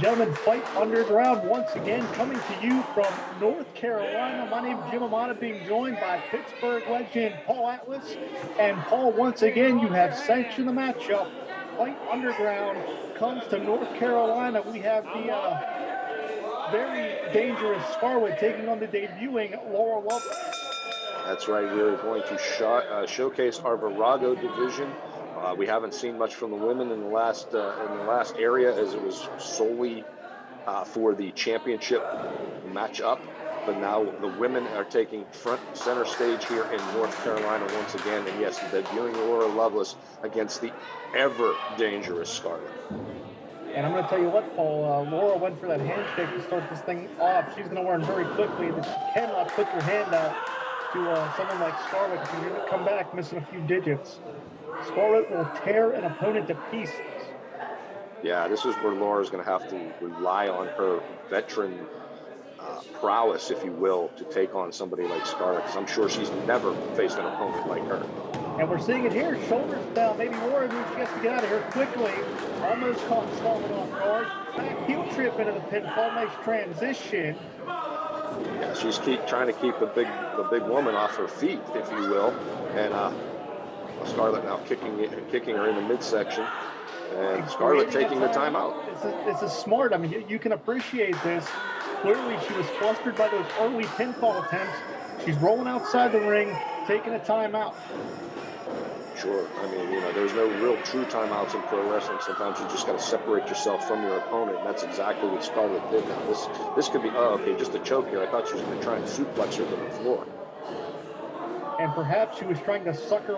gentlemen, Fight Underground once again coming to you from North Carolina. My name is Jim Amata, being joined by Pittsburgh legend Paul Atlas. And Paul, once again, you have sanctioned the matchup. Fight Underground comes to North Carolina. We have the very dangerous Scarlett taking on the debuting Loveless. That's right. We're going to showcase our Virago division. We haven't seen much from the women in the last area, as it was solely for the championship matchup. But now the women are taking front center stage here in North Carolina once again. And yes, the debuting Loveless against the ever dangerous Scarlett. And I'm going to tell you what, Paul, Laura went for that handshake to start this thing off. She's going to learn very quickly that you cannot put your hand out to someone like Scarlett because you're going to come back missing a few digits. Scarlett will tear an opponent to pieces. Yeah, this is where Laura's going to have to rely on her veteran prowess, if you will, to take on somebody like Scarlett, because I'm sure she's never faced an opponent like her. And we're seeing it here, shoulders down. Maybe Laura moves, she has to get out of here quickly. Almost caught Scarlett off guard. Back heel trip into the pinfall, nice transition. Yeah, she's trying to keep the big woman off her feet, if you will, and Scarlett now kicking her in the midsection, and Scarlett taking the timeout. This is smart. I mean, you can appreciate this. Clearly, she was flustered by those early pinfall attempts. She's rolling outside the ring, taking a timeout. Sure. I mean, there's no real true timeouts in pro wrestling. Sometimes you just got to separate yourself from your opponent, and that's exactly what Scarlett did. Now, this could be, just a choke here. I thought she was going to try and suplex her to the floor. And perhaps she was trying to sucker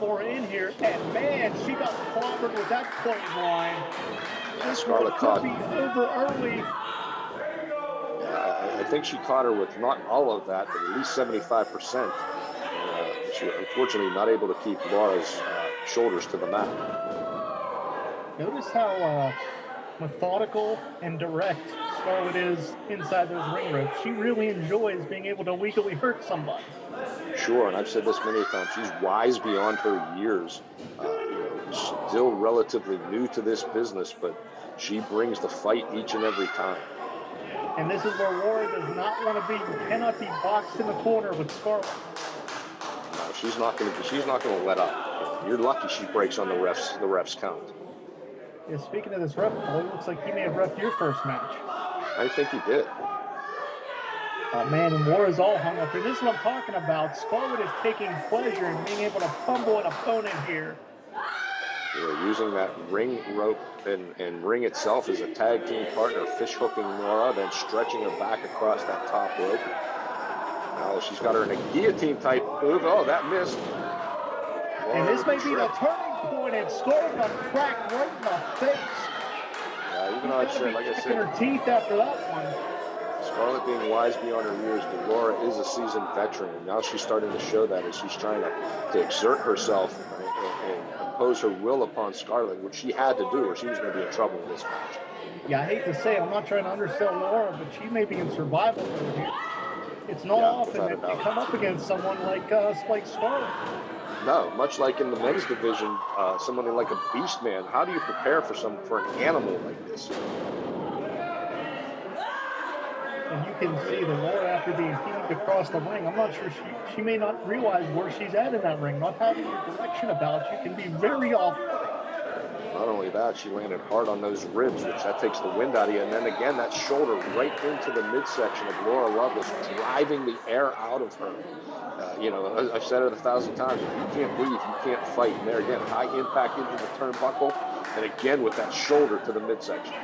Laura in here, and man, she got clobbered with that clothesline. Scarlett caught be over early. I think she caught her with not all of that, but at least 75%. She was unfortunately not able to keep Laura's shoulders to the mat. Notice how methodical and direct Scarlett is inside those ring ropes. She really enjoys being able to legally hurt somebody. Sure, and I've said this many times, she's wise beyond her years. Still relatively new to this business, but she brings the fight each and every time. And this is where Laura does not want to be. You cannot be boxed in the corner with Scarlett. No, she's not going to let up. You're lucky she breaks on the ref's count. Yeah, speaking of this ref, it looks like he may have refed your first match. I think he did. Oh, man, and Laura's all hung up here. This is what I'm talking about. Scarlett is taking pleasure in being able to fumble an opponent here. You're using that ring rope and ring itself as a tag team partner, fish hooking Laura, then stretching her back across that top rope. Now she's got her in a guillotine type move. Oh, that missed. And this may be the turning point, and Scarlett got cracked right in the face. Yeah, even though I said, like I said, her teeth after that one. Scarlett being wise beyond her years, but Laura is a seasoned veteran, and now she's starting to show that as she's trying to exert herself and impose her will upon Scarlett, which she had to do, or she was going to be in trouble in this match. Yeah, I hate to say it, I'm not trying to undersell Laura, but she may be in survival mode here. It's not often that you come up against someone like Scarlett. No, much like in the men's division, somebody like a beast man. How do you prepare for an animal like this? And you can see the Laura, after being heaved across the ring, I'm not sure she may not realize where she's at in that ring. Not having your direction about you can be very off-putting. Not only that, she landed hard on those ribs, which that takes the wind out of you. And then again, that shoulder right into the midsection of Laura Loveless, driving the air out of her. I've said it 1,000 times. If you can't breathe, you can't fight. And there again, high impact into the turnbuckle. And again, with that shoulder to the midsection.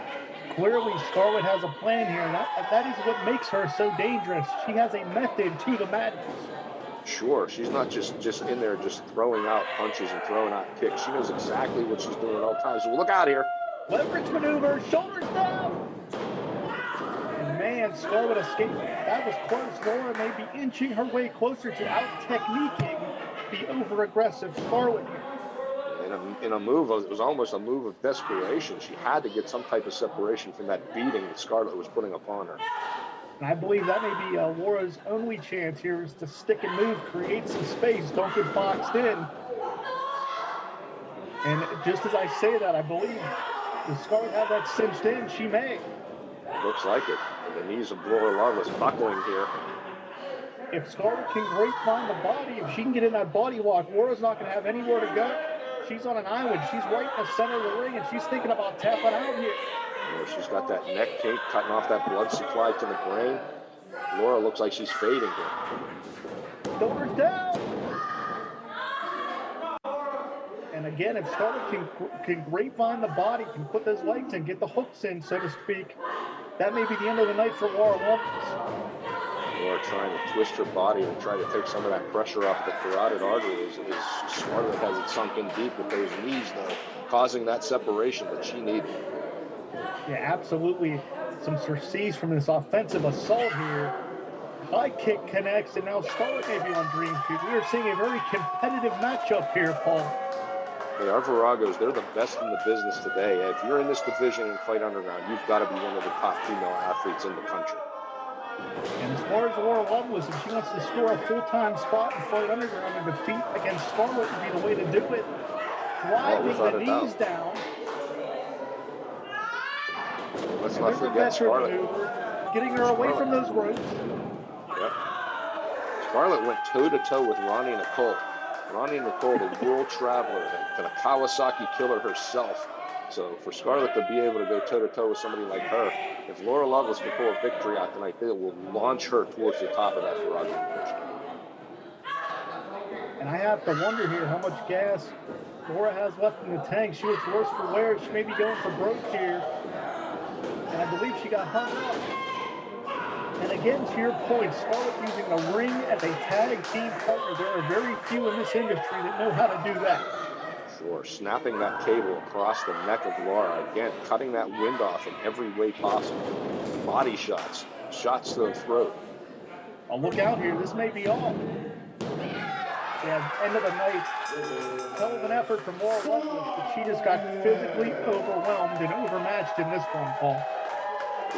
Clearly, Scarlett has a plan here. And that is what makes her so dangerous. She has a method to the madness. Sure, she's not just in there just throwing out punches and throwing out kicks. She knows exactly what she's doing at all times. So look out here. Leverage maneuver, shoulders down. And man, Scarlett escaped. That was close. Laura may be inching her way closer to out-techniquing the over-aggressive Scarlett here. In a move, it was almost a move of desperation. She had to get some type of separation from that beating that Scarlett was putting upon her. And I believe that may be Laura's only chance here is to stick and move, create some space, don't get boxed in. And just as I say that, I believe Does Scarlett have that cinched in? She may. Looks like it. And the knees of Laura Loveless buckling here. If Scarlett can grapevine the body, if she can get in that body walk, Laura's not going to have anywhere to go. She's on an island. She's right in the center of the ring, and she's thinking about tapping out here. She's got that neck kink, cutting off that blood supply to the brain. Laura looks like she's fading here. Shoulders down. And again, if Scarlett can grapevine the body, can put those legs in, get the hooks in, so to speak, that may be the end of the night for Laura Loveless. Laura trying to twist her body and try to take some of that pressure off the carotid artery as Scarlett has it sunk in deep with those knees, though, causing that separation that she needed. Yeah, absolutely. Some surcease from this offensive assault here. High kick connects, and now Scarlett may be on dream feed. We are seeing a very competitive matchup here, Paul. Hey, our Viragos, they're the best in the business today. If you're in this division and fight underground, you've got to be one of the top female athletes in the country. And as far as Laura Loveless, if she wants to score a full-time spot and fight underground, and defeat against Scarlett would be the way to do it. Driving the knees down. Let's not forget Scarlett. Maneuver, getting her away from those ropes. Yep. Scarlett went toe-to-toe with Ronnie Nicole. Ronnie Nicole, the world traveler, the Kawasaki killer herself. So for Scarlett to be able to go toe-to-toe with somebody like her, if Laura Loveless can pull a victory out tonight, it will launch her towards the top of that Virago division. And I have to wonder here how much gas Laura has left in the tank. She looks worse for wear. She may be going for broke here. And I believe she got hung up. And again, to your point, Scarlett using the ring as a tag team partner. There are very few in this industry that know how to do that. Sure, snapping that cable across the neck of Laura. Again, cutting that wind off in every way possible. Body shots, shots to the throat. Oh, look out here. This may be all. Yeah, end of the night. Hell of an effort from Laura Loveless, but she just got physically overwhelmed and overmatched in this one, Paul.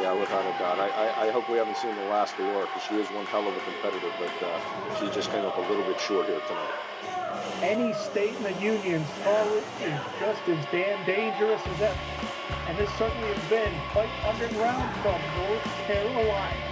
Yeah, without a doubt. I hope we haven't seen the last of Laura, because she is one hell of a competitor, but she just came up a little bit short here tonight. Any state in the union, Scarlett is just as damn dangerous as ever. And this certainly has been Fight Underground from North Carolina.